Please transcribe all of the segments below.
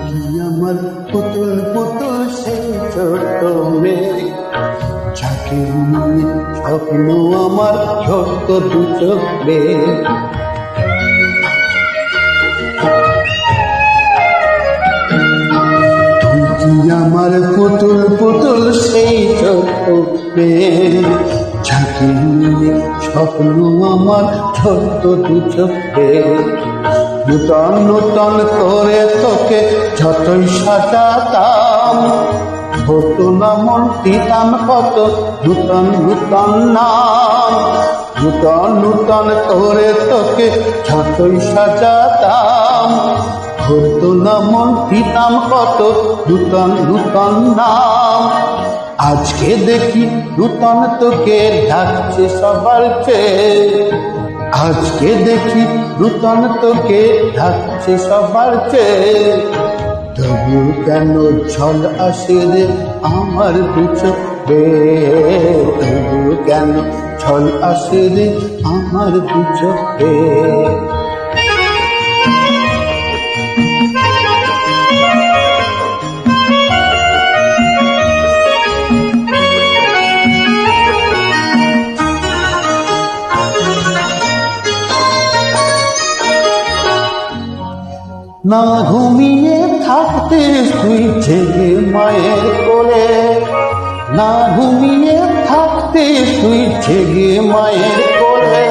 কি আমার পুতুল পুতুল সেই ছোট মেয়ে, যাকে নিয়ে স্বপ্ন আমার ছোট্ট দু চোখ মেয়ে। তুই কি আমার পুতুল পুতুল সেই ছোট্ট মেয়ে, যাকে নিয়ে স্বপ্ন আমার ছোট্ট দু চোখ মেয়ে। নূতন নূতন করে তোকে যতই সাজাতাম, হতো না মন দিতাম কত নূতন নূতন নাম। নূতন নূতন করে তোকে যতই সাজাতাম, হতো না মন দিতাম কত নূতন নূতন নাম। আজকে দেখি নূতন তোকে ডাকছে সবার চেয়ে, আজকে দেখি নূতন তোকে ডাকছে সবার চেয়ে। তবু কেন ছল আসে রে আমার দু চোখে, তবু কেন ছল আসে রে আমার দু চোখে। না ঘুমিয়ে থাকতে তুই জেগে মায়ের কোলে, না ঘুমিয়ে থাকতে তুই জেগে মায়ের কোলে।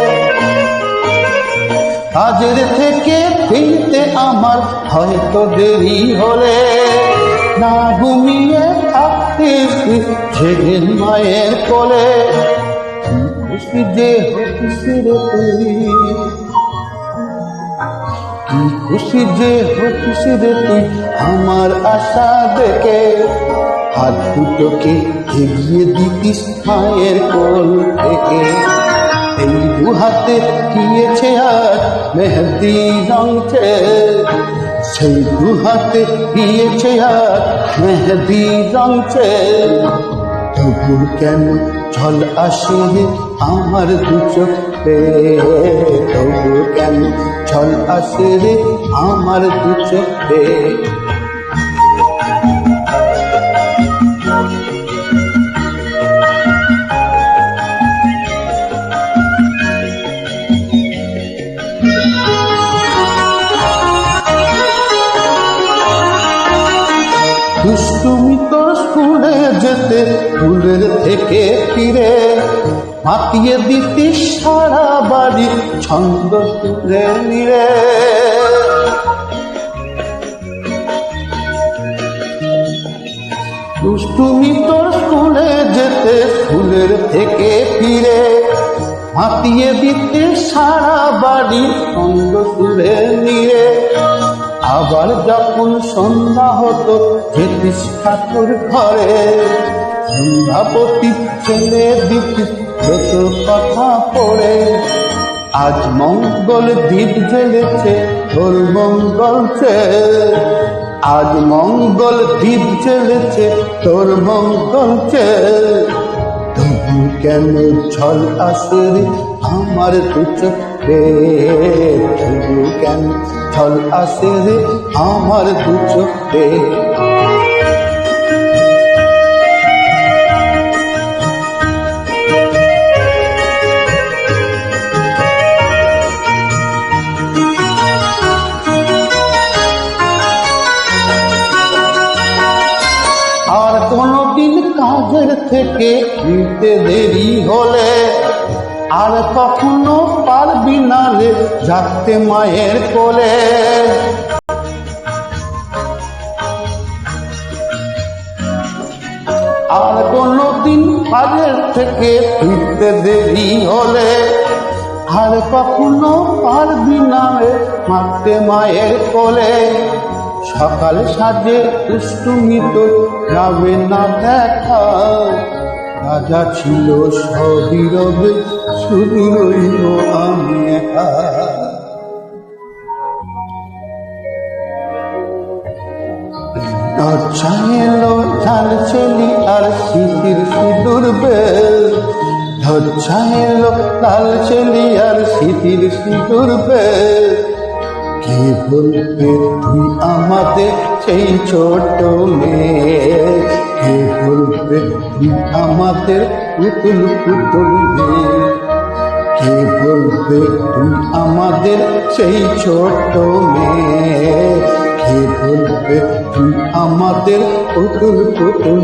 কাজের থেকে ফিরতে আমার হয়তো দেরি হলে, না ঘুমিয়ে থাকতে তুই জেগে মায়ের কোলে। খুশি যে হতিস রে তুই, খুশি যে হতিস রে তুই আমার আশা দেখে। হাত দুটোকে এগিয়ে দিতিস মায়ের কোল থেকে। এই দু হাতে দিয়েছে আর মেহেদি রঙছে, সেই দু হাতে দিয়েছে আর মেহেদি রঙছে। তবু কেন ছল আসে রে আমার দু চোখে, তবু কেন ছল আসে রে আমার দু চোখে। দুষ্টুমি তোর স্কুলে যেতে স্কুলের থেকে ফিরে, মাতিয়ে দিতিস সারা বাড়ি ছন্দ তুলে নিরে। দুষ্টুমি তোর স্কুলে যেতে স্কুলের থেকে ফিরে, মাতিয়ে দিতিস সারা বাড়ি ছন্দ তুলে নিরে। আবার যখন সন্ধ্যা হতো যেতিস ঠাকুর ঘরে, সন্ধ্যাপতি ছেলে দিতিস যত কথা পড়ে। আজ মঙ্গল দ্বীপ জ্বেলেছে তোর মঙ্গল চেয়ে, আজ মঙ্গল দ্বীপ জ্বেলেছে তোর মঙ্গল চেয়ে। তবু কেন ছল আসে রে আমার দু চোখে, তবু কেন ছল আসে রে আমার দু চোখে। আর কোনদিন কাজের থেকে ফিরতে দেরি হলে, আর কখনো পারবি না রে যাতে মায়ের কোলে। আর কোনদিন কাজের থেকে ফিরতে দেরি হলে, আর কখনো পারবি না রে মারতে মায়ের কোলে। সকাল সাজে দুষ্টুমি তো যাবে না দেখা, রাজা ছিল সবই রবে শুধু রইব আমি একা। আচ্ছা এলো ঝাল ছেলি আর শীতের সিঁদুর বেল, ধচ্ছা এলো লাল ছেলি আর শীতের সিঁদুর বেল। কে বলবে তুই আমাদের সেই ছোট মেয়ে, কে বলবে তুমি আমাদের পুতুল পুতুল মেয়ে, কে বলবে তুমি আমাদের সেই ছোট মেয়ে, কে বলবে তুমি আমাদের পুতুল পুতুল।